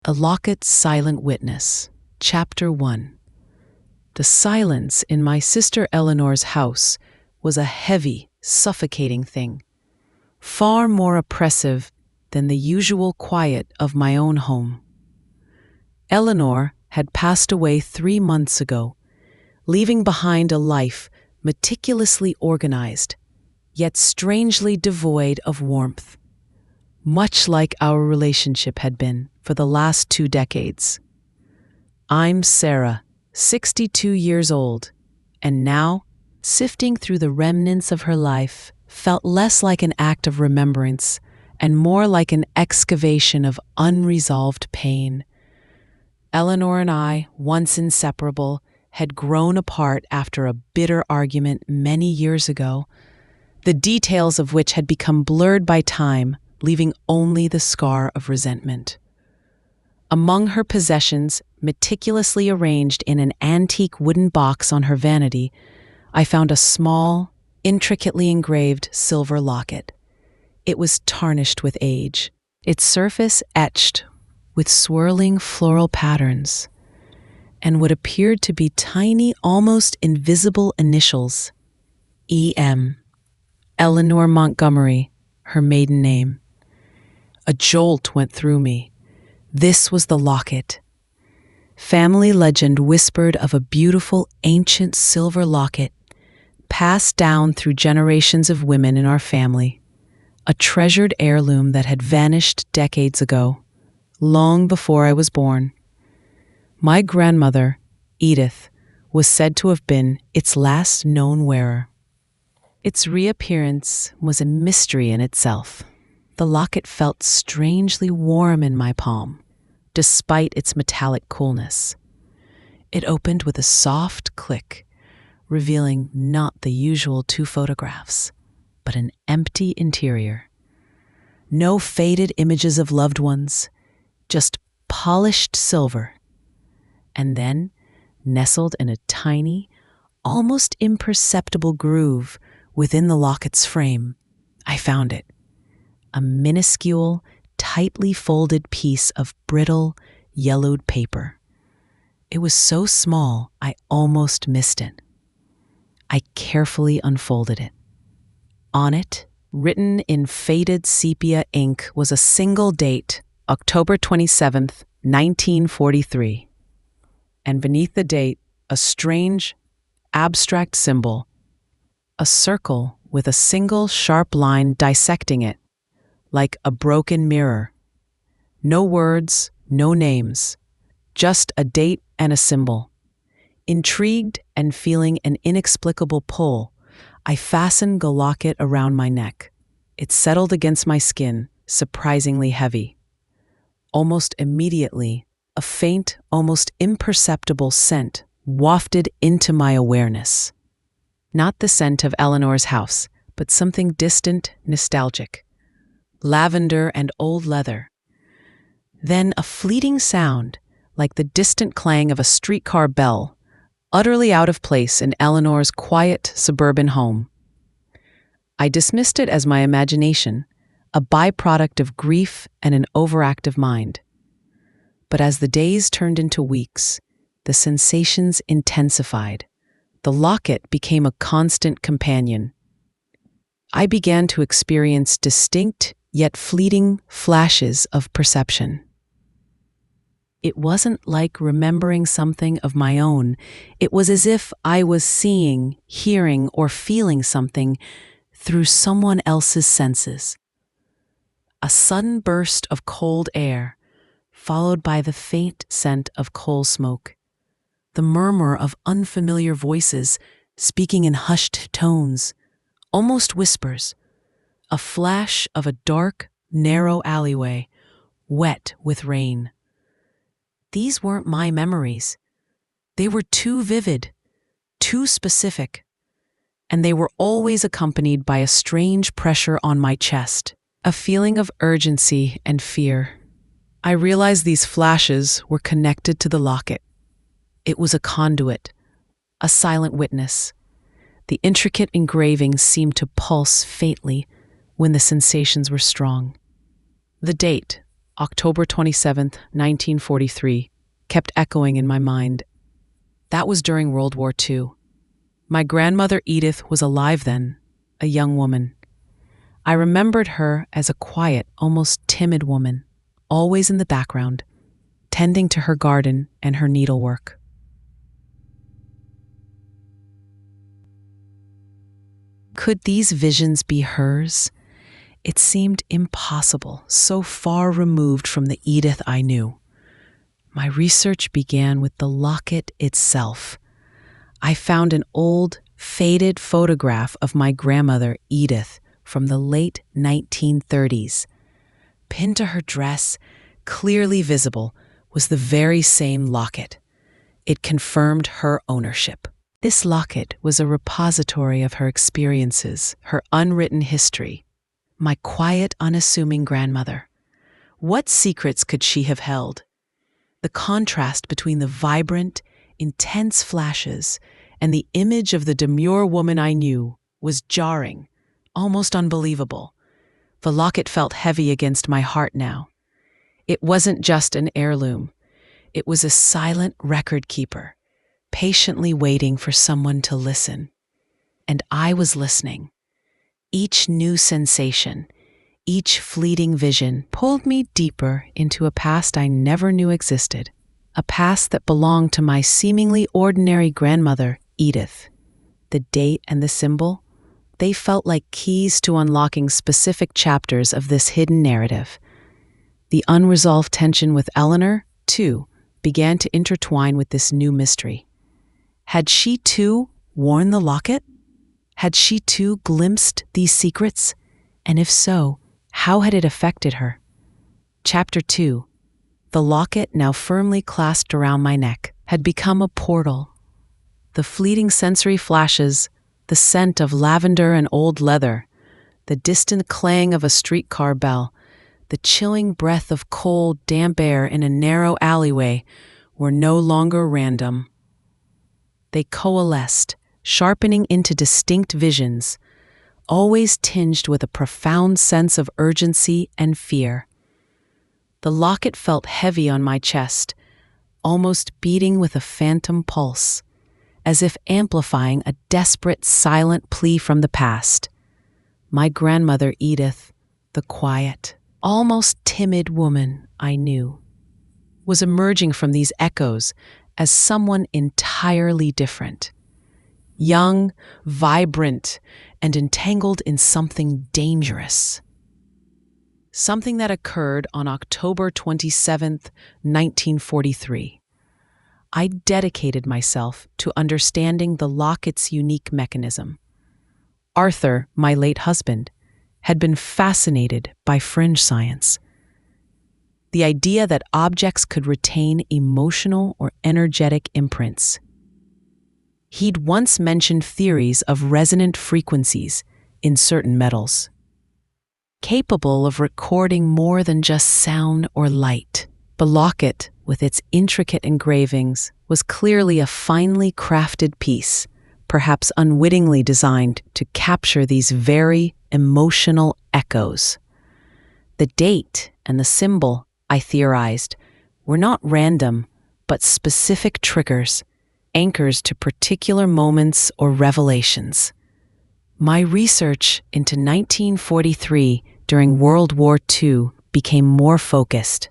A Locket's Silent Witness, Chapter 1. The silence in my sister Eleanor's house was a heavy, suffocating thing, far more oppressive than the usual quiet of my own home. Eleanor had passed away 3 months ago, leaving behind a life meticulously organized, yet strangely devoid of warmth, much like our relationship had been for the last 2 decades. I'm Sarah, 62 years old, and now, sifting through the remnants of her life, felt less like an act of remembrance and more like an excavation of unresolved pain. Eleanor and I, once inseparable, had grown apart after a bitter argument many years ago, the details of which had become blurred by time, leaving only the scar of resentment. Among her possessions, meticulously arranged in an antique wooden box on her vanity, I found a small, intricately engraved silver locket. It was tarnished with age, its surface etched with swirling floral patterns, and what appeared to be tiny, almost invisible initials. E.M. Eleanor Montgomery, her maiden name. A jolt went through me. This was the locket. Family legend whispered of a beautiful, ancient silver locket passed down through generations of women in our family, a treasured heirloom that had vanished decades ago, long before I was born. My grandmother, Edith, was said to have been its last known wearer. Its reappearance was a mystery in itself. The locket felt strangely warm in my palm, despite its metallic coolness. It opened with a soft click, revealing not the usual 2 photographs, but an empty interior. No faded images of loved ones, just polished silver. And then, nestled in a tiny, almost imperceptible groove within the locket's frame, I found it. A minuscule, tightly folded piece of brittle, yellowed paper. It was so small, I almost missed it. I carefully unfolded it. On it, written in faded sepia ink, was a single date, October 27th, 1943. And beneath the date, a strange, abstract symbol, a circle with a single sharp line dissecting it, like a broken mirror. No words, no names, just a date and a symbol. Intrigued and feeling an inexplicable pull, I fastened the locket around my neck. It settled against my skin, surprisingly heavy. Almost immediately, a faint, almost imperceptible scent wafted into my awareness. Not the scent of Eleanor's house, but something distant, nostalgic. Lavender and old leather. Then a fleeting sound, like the distant clang of a streetcar bell, utterly out of place in Eleanor's quiet suburban home. I dismissed it as my imagination, a byproduct of grief and an overactive mind. But as the days turned into weeks, the sensations intensified. The locket became a constant companion. I began to experience distinct yet fleeting flashes of perception. It wasn't like remembering something of my own. It was as if I was seeing, hearing, or feeling something through someone else's senses. A sudden burst of cold air, followed by the faint scent of coal smoke. The murmur of unfamiliar voices speaking in hushed tones, almost whispers. A flash of a dark, narrow alleyway, wet with rain. These weren't my memories. They were too vivid, too specific, and they were always accompanied by a strange pressure on my chest, a feeling of urgency and fear. I realized these flashes were connected to the locket. It was a conduit, a silent witness. The intricate engravings seemed to pulse faintly when the sensations were strong. The date, October 27th, 1943, kept echoing in my mind. That was during World War II. My grandmother Edith was alive then, a young woman. I remembered her as a quiet, almost timid woman, always in the background, tending to her garden and her needlework. Could these visions be hers? It seemed impossible, so far removed from the Edith I knew. My research began with the locket itself. I found an old, faded photograph of my grandmother, Edith, from the late 1930s. Pinned to her dress, clearly visible, was the very same locket. It confirmed her ownership. This locket was a repository of her experiences, her unwritten history. My quiet, unassuming grandmother. What secrets could she have held? The contrast between the vibrant, intense flashes and the image of the demure woman I knew was jarring, almost unbelievable. The locket felt heavy against my heart now. It wasn't just an heirloom. It was a silent record keeper, patiently waiting for someone to listen. And I was listening. Each new sensation, each fleeting vision pulled me deeper into a past I never knew existed, a past that belonged to my seemingly ordinary grandmother, Edith. The date and the symbol, they felt like keys to unlocking specific chapters of this hidden narrative. The unresolved tension with Eleanor, too, began to intertwine with this new mystery. Had she, too, worn the locket? Had she, too, glimpsed these secrets? And if so, how had it affected her? Chapter 2. The locket, now firmly clasped around my neck, had become a portal. The fleeting sensory flashes, the scent of lavender and old leather, the distant clang of a streetcar bell, the chilling breath of cold, damp air in a narrow alleyway were no longer random. They coalesced, sharpening into distinct visions, always tinged with a profound sense of urgency and fear. The locket felt heavy on my chest, almost beating with a phantom pulse, as if amplifying a desperate, silent plea from the past. My grandmother Edith, the quiet, almost timid woman I knew, was emerging from these echoes as someone entirely different. Young, vibrant, and entangled in something dangerous. Something that occurred on October 27th, 1943. I dedicated myself to understanding the locket's unique mechanism. Arthur, my late husband, had been fascinated by fringe science. The idea that objects could retain emotional or energetic imprints. He'd once mentioned theories of resonant frequencies in certain metals, capable of recording more than just sound or light. The locket, with its intricate engravings, was clearly a finely crafted piece, perhaps unwittingly designed to capture these very emotional echoes. The date and the symbol, I theorized, were not random, but specific triggers, anchors to particular moments or revelations. My research into 1943 during World War II became more focused.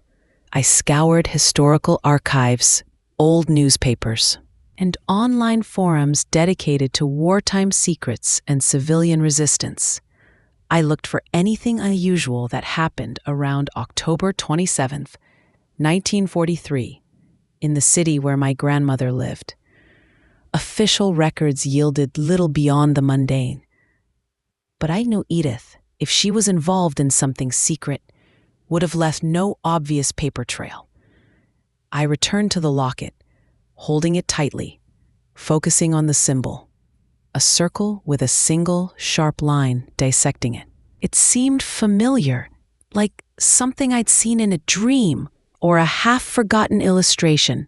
I scoured historical archives, old newspapers, and online forums dedicated to wartime secrets and civilian resistance. I looked for anything unusual that happened around October 27th, 1943, in the city where my grandmother lived. Official records yielded little beyond the mundane. But I knew Edith, if she was involved in something secret, would have left no obvious paper trail. I returned to the locket, holding it tightly, focusing on the symbol, a circle with a single, sharp line dissecting it. It seemed familiar, like something I'd seen in a dream or a half-forgotten illustration.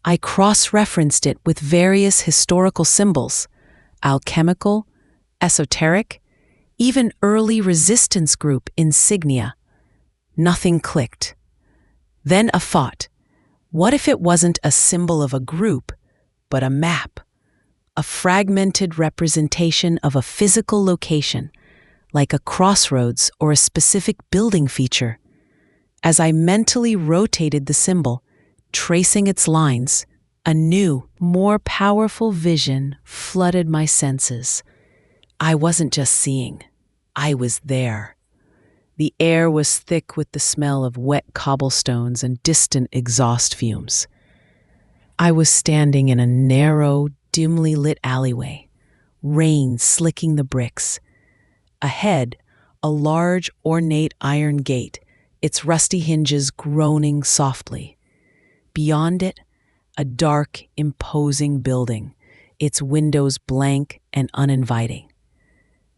I cross-referenced it with various historical symbols, alchemical, esoteric, even early resistance group insignia. Nothing clicked. Then a thought. What if it wasn't a symbol of a group, but a map? A fragmented representation of a physical location, like a crossroads or a specific building feature. As I mentally rotated the symbol, tracing its lines, a new, more powerful vision flooded my senses. I wasn't just seeing, I was there. The air was thick with the smell of wet cobblestones and distant exhaust fumes. I was standing in a narrow, dimly lit alleyway, rain slicking the bricks. Ahead, a large, ornate iron gate, its rusty hinges groaning softly. Beyond it, a dark, imposing building, its windows blank and uninviting.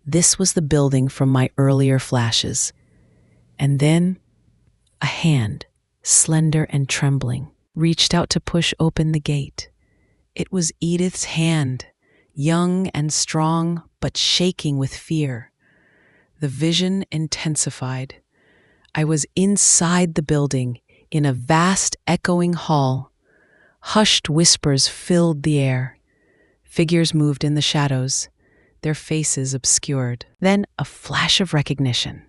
This was the building from my earlier flashes. And then, a hand, slender and trembling, reached out to push open the gate. It was Edith's hand, young and strong, but shaking with fear. The vision intensified. I was inside the building, in a vast, echoing hall. Hushed whispers filled the air. Figures moved in the shadows, their faces obscured. Then a flash of recognition.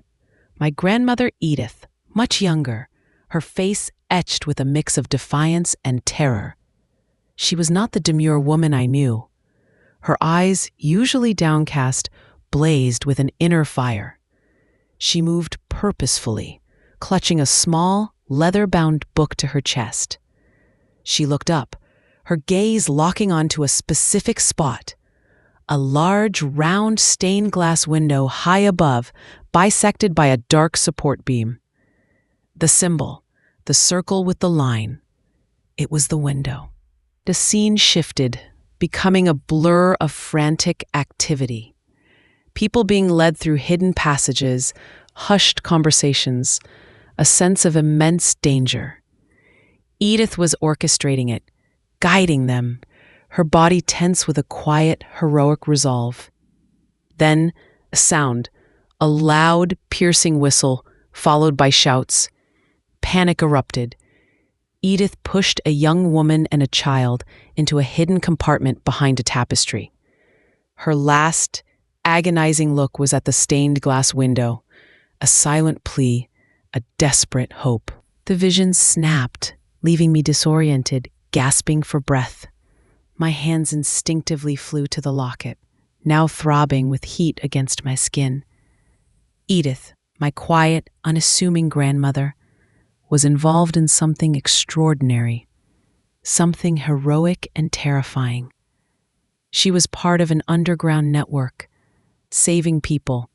My grandmother Edith, much younger, her face etched with a mix of defiance and terror. She was not the demure woman I knew. Her eyes, usually downcast, blazed with an inner fire. She moved purposefully, clutching a small, leather-bound book to her chest. She looked up, her gaze locking onto a specific spot. A large, round stained glass window high above, bisected by a dark support beam. The symbol, the circle with the line. It was the window. The scene shifted, becoming a blur of frantic activity. People being led through hidden passages, hushed conversations, a sense of immense danger. Edith was orchestrating it, guiding them, her body tense with a quiet, heroic resolve. Then, a sound, a loud, piercing whistle, followed by shouts. Panic erupted. Edith pushed a young woman and a child into a hidden compartment behind a tapestry. Her last, agonizing look was at the stained glass window, a silent plea, a desperate hope. The vision snapped, leaving me disoriented, gasping for breath. My hands instinctively flew to the locket, now throbbing with heat against my skin. Edith, my quiet, unassuming grandmother, was involved in something extraordinary, something heroic and terrifying. She was part of an underground network, saving people,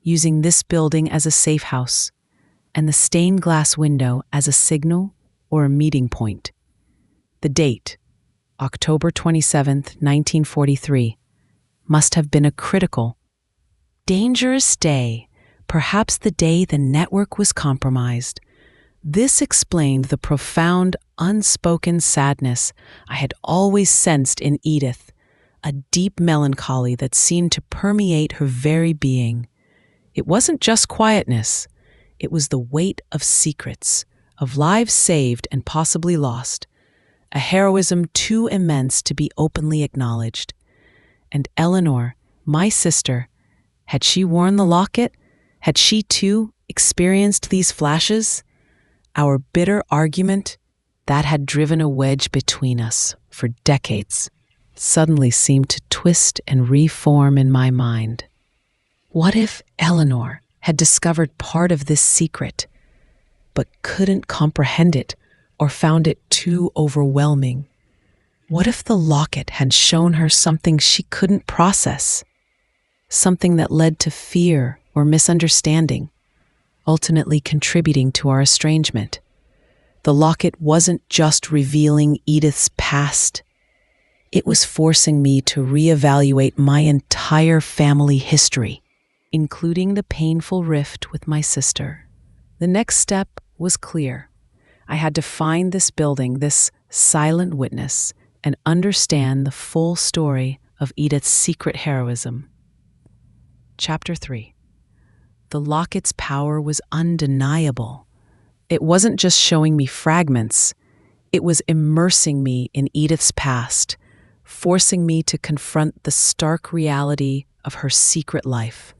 using this building as a safe house, and the stained glass window as a signal or a meeting point. The date, October 27th, 1943, must have been a critical, dangerous day, perhaps the day the network was compromised. This explained the profound, unspoken sadness I had always sensed in Edith, a deep melancholy that seemed to permeate her very being. It wasn't just quietness, it was the weight of secrets, of lives saved and possibly lost, a heroism too immense to be openly acknowledged. And Eleanor, my sister, had she worn the locket? Had she too experienced these flashes? Our bitter argument, that had driven a wedge between us for decades, suddenly seemed to twist and reform in my mind. What if Eleanor had discovered part of this secret, but couldn't comprehend it or found it too overwhelming? What if the locket had shown her something she couldn't process? Something that led to fear or misunderstanding, ultimately contributing to our estrangement. The locket wasn't just revealing Edith's past. It was forcing me to reevaluate my entire family history, including the painful rift with my sister. The next step was clear. I had to find this building, this silent witness, and understand the full story of Edith's secret heroism. Chapter 3. The locket's power was undeniable. It wasn't just showing me fragments, it was immersing me in Edith's past, forcing me to confront the stark reality of her secret life.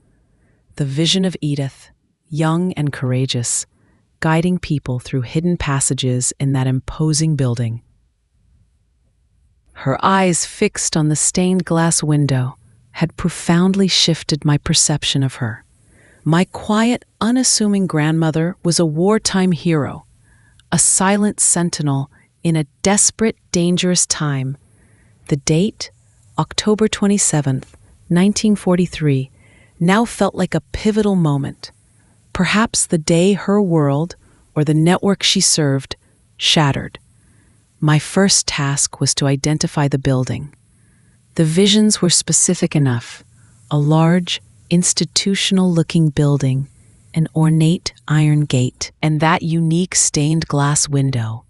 The vision of Edith, young and courageous, guiding people through hidden passages in that imposing building. Her eyes fixed on the stained glass window had profoundly shifted my perception of her. My quiet, unassuming grandmother was a wartime hero, a silent sentinel in a desperate, dangerous time. The date, October 27th, 1943, now felt like a pivotal moment. Perhaps the day her world, or the network she served, shattered. My first task was to identify the building. The visions were specific enough: a large, institutional-looking building, an ornate iron gate, and that unique stained glass window.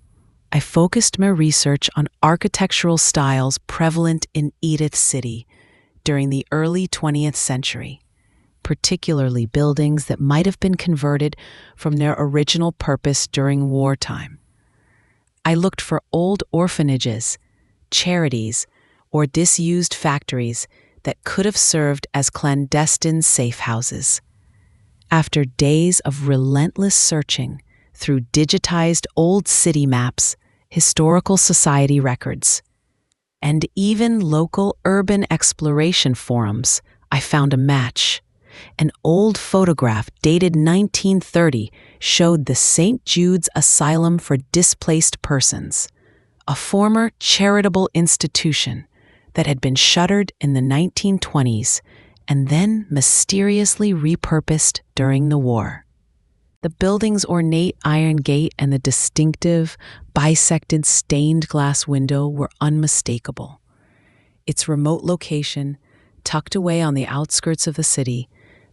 I focused my research on architectural styles prevalent in Edith City during the early 20th century, particularly buildings that might have been converted from their original purpose during wartime. I looked for old orphanages, charities, or disused factories that could have served as clandestine safe houses. After days of relentless searching through digitized old city maps, historical society records, and even local urban exploration forums, I found a match. An old photograph dated 1930 showed the St. Jude's Asylum for Displaced Persons, a former charitable institution that had been shuttered in the 1920s and then mysteriously repurposed during the war. The building's ornate iron gate and the distinctive, bisected stained glass window were unmistakable. Its remote location, tucked away on the outskirts of the city,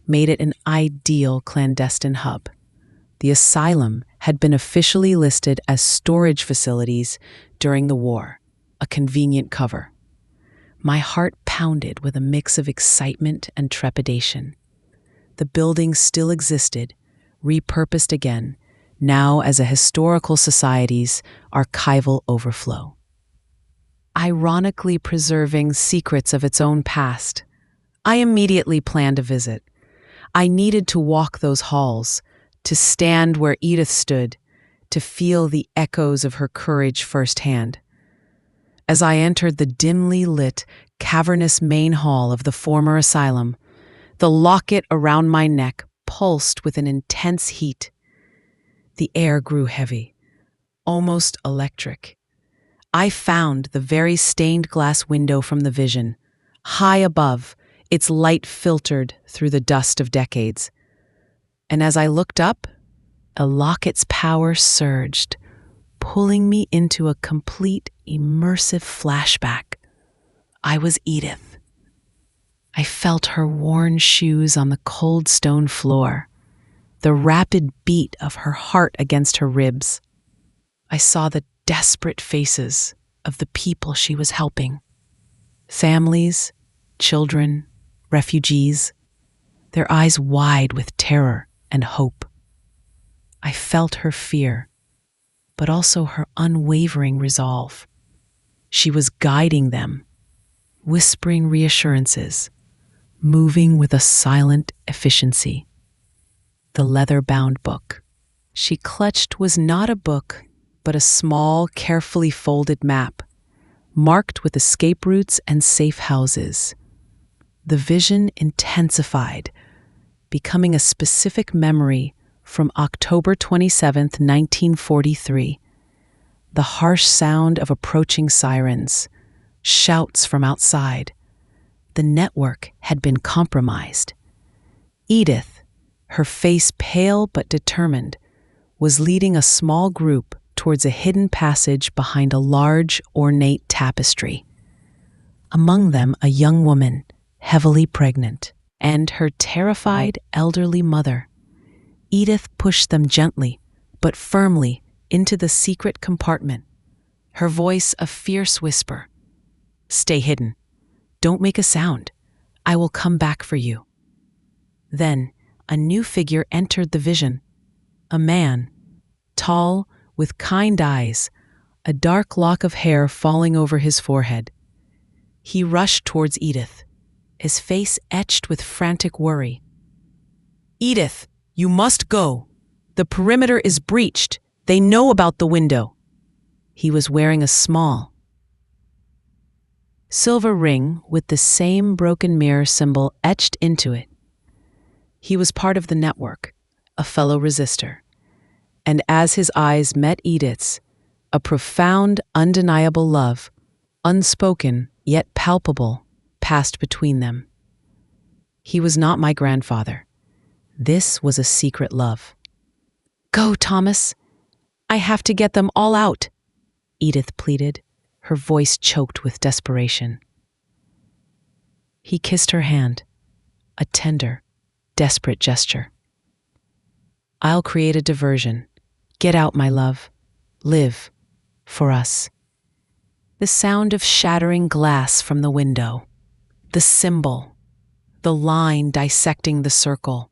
made it an ideal clandestine hub. The asylum had been officially listed as storage facilities during the war, a convenient cover. My heart pounded with a mix of excitement and trepidation. The building still existed, repurposed again, now as a historical society's archival overflow. Ironically preserving secrets of its own past, I immediately planned a visit. I needed to walk those halls, to stand where Edith stood, to feel the echoes of her courage firsthand. As I entered the dimly lit, cavernous main hall of the former asylum, the locket around my neck pulsed with an intense heat. The air grew heavy, almost electric. I found the very stained glass window from the vision, high above, its light filtered through the dust of decades. And as I looked up, a locket's power surged, pulling me into a complete, immersive flashback. I was Edith. I felt her worn shoes on the cold stone floor, the rapid beat of her heart against her ribs. I saw the desperate faces of the people she was helping. Families, children, refugees, their eyes wide with terror and hope. I felt her fear, but also her unwavering resolve. She was guiding them, whispering reassurances, moving with a silent efficiency. The leather-bound book she clutched was not a book, but a small, carefully folded map, marked with escape routes and safe houses. The vision intensified, becoming a specific memory from October 27th, 1943. The harsh sound of approaching sirens, shouts from outside. The network had been compromised. Edith, her face pale but determined, was leading a small group towards a hidden passage behind a large, ornate tapestry. Among them, a young woman, heavily pregnant, and her terrified elderly mother. Edith pushed them gently, but firmly, into the secret compartment, her voice a fierce whisper. "Stay hidden. Don't make a sound. I will come back for you." Then, a new figure entered the vision. A man, tall, with kind eyes, a dark lock of hair falling over his forehead. He rushed towards Edith, his face etched with frantic worry. "Edith, you must go. The perimeter is breached. They know about the window." He was wearing a small silver ring with the same broken mirror symbol etched into it. He was part of the network, a fellow resistor. And as his eyes met Edith's, a profound, undeniable love, unspoken yet palpable, passed between them. He was not my grandfather. This was a secret love. "Go, Thomas. I have to get them all out," Edith pleaded, her voice choked with desperation. He kissed her hand, a tender, desperate gesture. "I'll create a diversion. Get out, my love. Live. For us." The sound of shattering glass from the window, the symbol, the line dissecting the circle.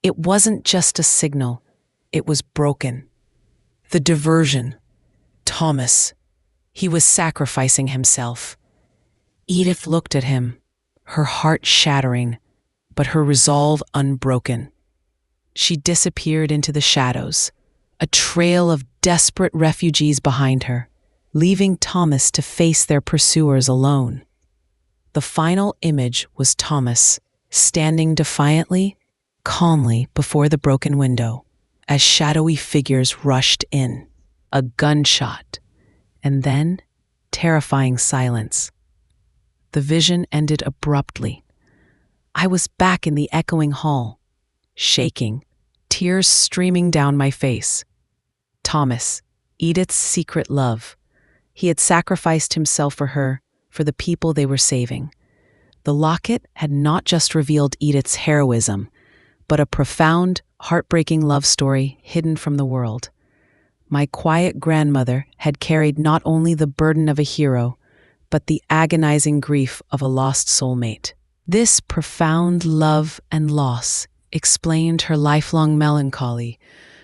It wasn't just a signal, it was broken. The diversion. Thomas. He was sacrificing himself. Edith looked at him, her heart shattering, but her resolve unbroken. She disappeared into the shadows, a trail of desperate refugees behind her, leaving Thomas to face their pursuers alone. The final image was Thomas, standing defiantly, calmly before the broken window, as shadowy figures rushed in. A gunshot, and then terrifying silence. The vision ended abruptly. I was back in the echoing hall, shaking, tears streaming down my face. Thomas, Edith's secret love. He had sacrificed himself for her, for the people they were saving. The locket had not just revealed Edith's heroism, but a profound, heartbreaking love story hidden from the world. My quiet grandmother had carried not only the burden of a hero, but the agonizing grief of a lost soulmate. This profound love and loss explained her lifelong melancholy,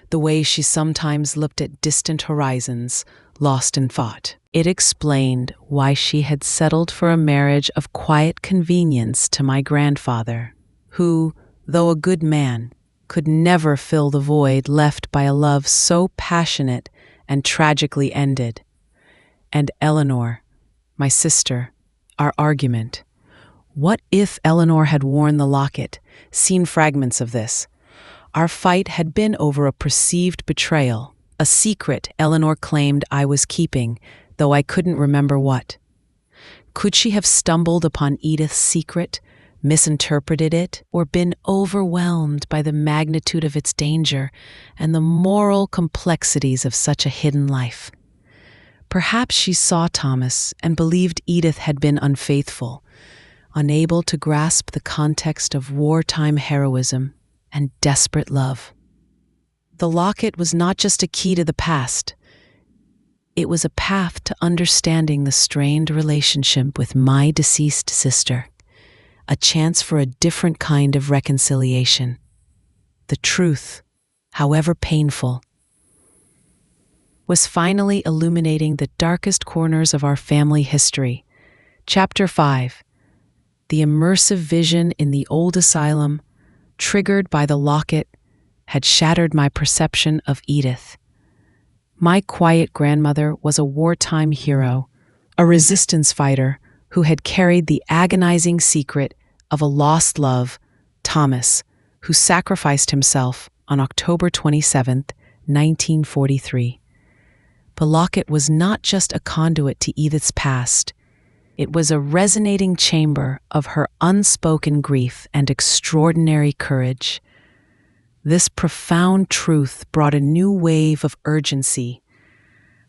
the way she sometimes looked at distant horizons, lost in thought. It explained why she had settled for a marriage of quiet convenience to my grandfather, who, though a good man, could never fill the void left by a love so passionate and tragically ended. And Eleanor, my sister, our argument. What if Eleanor had worn the locket, seen fragments of this? Our fight had been over a perceived betrayal, a secret Eleanor claimed I was keeping, though I couldn't remember what. Could she have stumbled upon Edith's secret, misinterpreted it, or been overwhelmed by the magnitude of its danger and the moral complexities of such a hidden life? Perhaps she saw Thomas and believed Edith had been unfaithful, unable to grasp the context of wartime heroism and desperate love. The locket was not just a key to the past. It was a path to understanding the strained relationship with my deceased sister, a chance for a different kind of reconciliation. The truth, however painful, was finally illuminating the darkest corners of our family history. Chapter 5. The immersive vision in the old asylum, triggered by the locket, had shattered my perception of Edith. My quiet grandmother was a wartime hero, a resistance fighter who had carried the agonizing secret of a lost love, Thomas, who sacrificed himself on October 27, 1943. The locket was not just a conduit to Edith's past. It was a resonating chamber of her unspoken grief and extraordinary courage. This profound truth brought a new wave of urgency.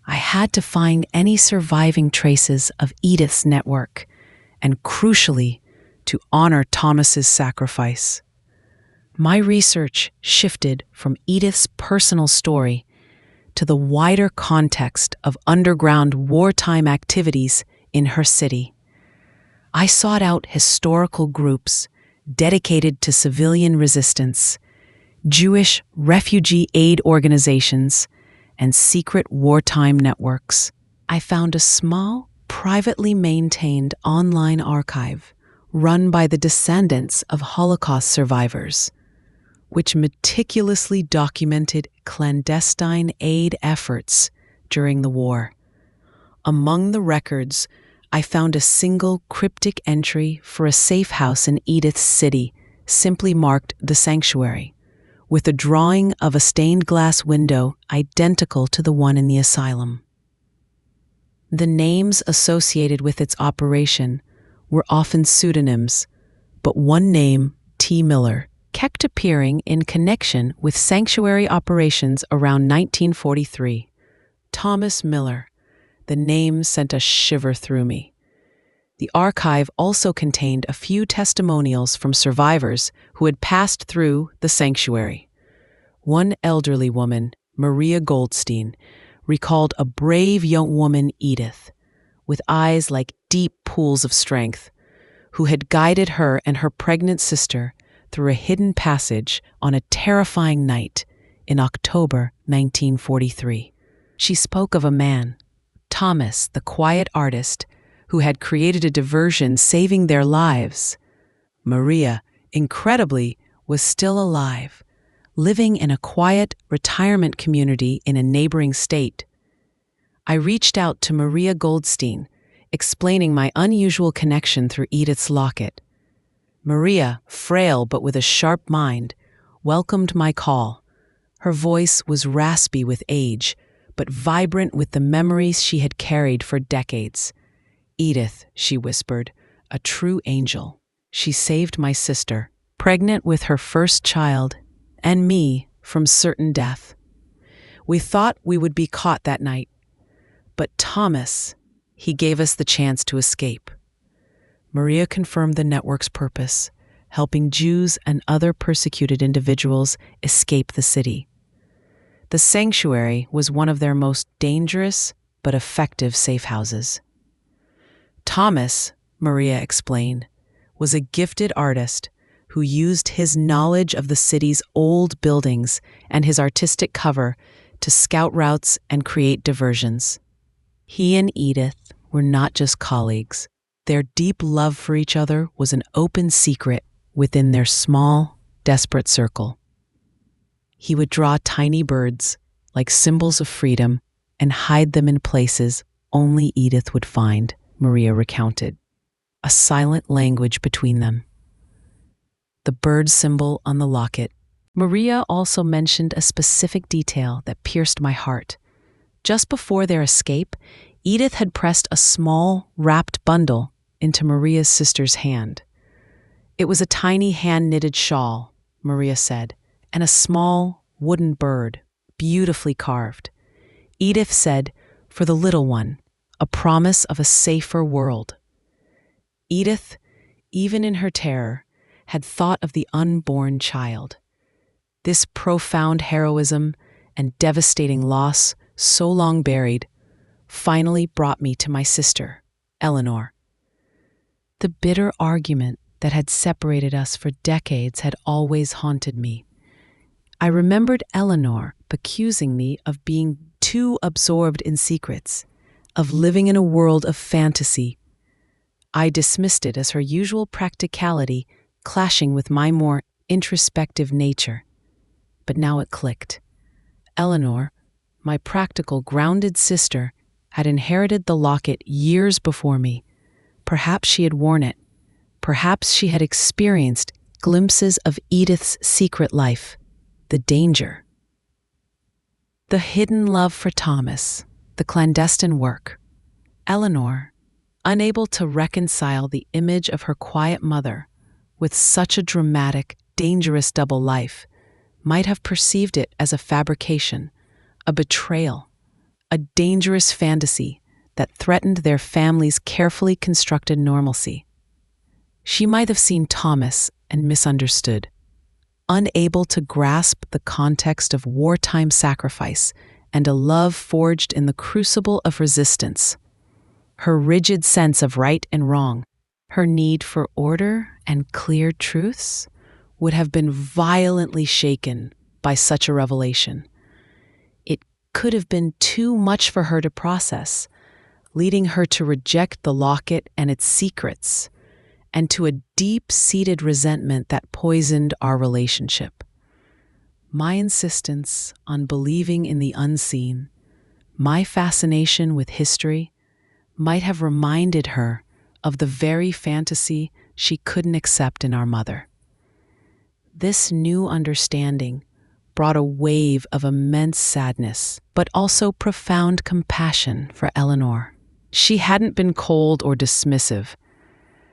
I had to find any surviving traces of Edith's network, and crucially, to honor Thomas's sacrifice. My research shifted from Edith's personal story to the wider context of underground wartime activities in her city. I sought out historical groups dedicated to civilian resistance, Jewish refugee aid organizations, and secret wartime networks. I found a small, privately maintained online archive run by the descendants of Holocaust survivors, which meticulously documented clandestine aid efforts during the war. Among the records, I found a single cryptic entry for a safe house in Edith's city, simply marked the sanctuary, with a drawing of a stained glass window identical to the one in the asylum. The names associated with its operation were often pseudonyms, but one name, T. Miller, kept appearing in connection with sanctuary operations around 1943. Thomas Miller. The name sent a shiver through me. The archive also contained a few testimonials from survivors who had passed through the sanctuary. One elderly woman, Maria Goldstein, recalled a brave young woman, Edith, with eyes like deep pools of strength, who had guided her and her pregnant sister through a hidden passage on a terrifying night in October 1943. She spoke of a man, Thomas, the quiet artist, who had created a diversion saving their lives. Maria, incredibly, was still alive, living in a quiet retirement community in a neighboring state. I reached out to Maria Goldstein, explaining my unusual connection through Edith's locket. Maria, frail but with a sharp mind, welcomed my call. Her voice was raspy with age, but vibrant with the memories she had carried for decades. "Edith," she whispered, "a true angel. She saved my sister, pregnant with her first child, and me from certain death. We thought we would be caught that night. But Thomas, he gave us the chance to escape." Maria confirmed the network's purpose, helping Jews and other persecuted individuals escape the city. The sanctuary was one of their most dangerous but effective safe houses. Thomas, Maria explained, was a gifted artist who used his knowledge of the city's old buildings and his artistic cover to scout routes and create diversions. He and Edith were not just colleagues. Their deep love for each other was an open secret within their small, desperate circle. He would draw tiny birds, like symbols of freedom, and hide them in places only Edith would find, Maria recounted. A silent language between them. The bird symbol on the locket. Maria also mentioned a specific detail that pierced my heart. Just before their escape, Edith had pressed a small, wrapped bundle into Maria's sister's hand. It was a tiny hand-knitted shawl, Maria said, and a small wooden bird, beautifully carved. Edith said, "For the little one, a promise of a safer world." Edith, even in her terror, had thought of the unborn child. This profound heroism and devastating loss, so long buried, finally brought me to my sister, Eleanor. The bitter argument that had separated us for decades had always haunted me. I remembered Eleanor accusing me of being too absorbed in secrets, of living in a world of fantasy. I dismissed it as her usual practicality, clashing with my more introspective nature. But now it clicked. Eleanor, my practical, grounded sister, had inherited the locket years before me. Perhaps she had worn it. Perhaps she had experienced glimpses of Edith's secret life, the danger. The hidden love for Thomas, the clandestine work. Eleanor, unable to reconcile the image of her quiet mother with such a dramatic, dangerous double life, might have perceived it as a fabrication, a betrayal, a dangerous fantasy that threatened their family's carefully constructed normalcy. She might have seen Thomas and misunderstood, unable to grasp the context of wartime sacrifice and a love forged in the crucible of resistance. Her rigid sense of right and wrong, her need for order and clear truths, would have been violently shaken by such a revelation. It could have been too much for her to process, leading her to reject the locket and its secrets, and to a deep-seated resentment that poisoned our relationship. My insistence on believing in the unseen, my fascination with history, might have reminded her of the very fantasy she couldn't accept in our mother. This new understanding brought a wave of immense sadness, but also profound compassion for Eleanor. She hadn't been cold or dismissive.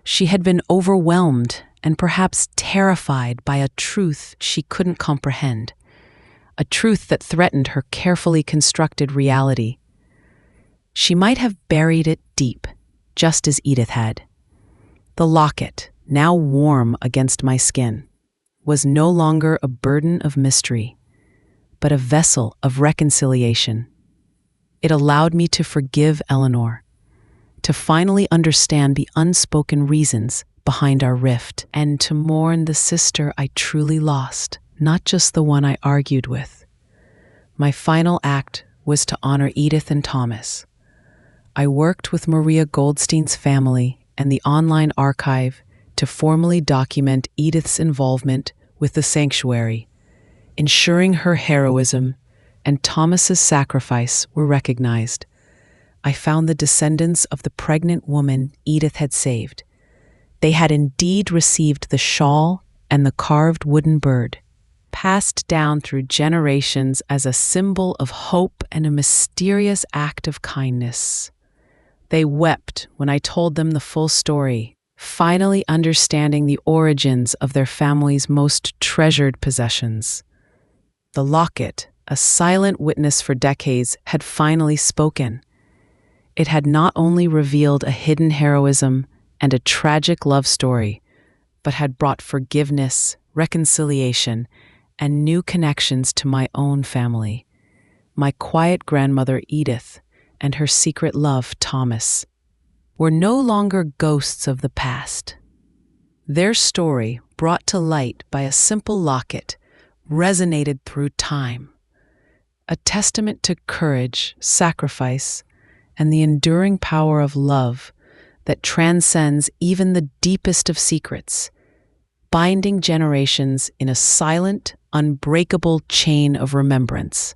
She had been overwhelmed and perhaps terrified by a truth she couldn't comprehend, a truth that threatened her carefully constructed reality. She might have buried it deep, just as Edith had. The locket, now warm against my skin, was no longer a burden of mystery, but a vessel of reconciliation. It allowed me to forgive Eleanor, to finally understand the unspoken reasons behind our rift, and to mourn the sister I truly lost, not just the one I argued with. My final act was to honor Edith and Thomas. I worked with Maria Goldstein's family and the online archive to formally document Edith's involvement with the sanctuary, ensuring her heroism and Thomas's sacrifice were recognized. I found the descendants of the pregnant woman Edith had saved. They had indeed received the shawl and the carved wooden bird, passed down through generations as a symbol of hope and a mysterious act of kindness. They wept when I told them the full story, finally understanding the origins of their family's most treasured possessions. The locket, a silent witness for decades, had finally spoken. It had not only revealed a hidden heroism and a tragic love story, but had brought forgiveness, reconciliation, and new connections to my own family. My quiet grandmother Edith and her secret love Thomas were no longer ghosts of the past. Their story, brought to light by a simple locket, resonated through time, a testament to courage, sacrifice, and the enduring power of love that transcends even the deepest of secrets, binding generations in a silent, unbreakable chain of remembrance.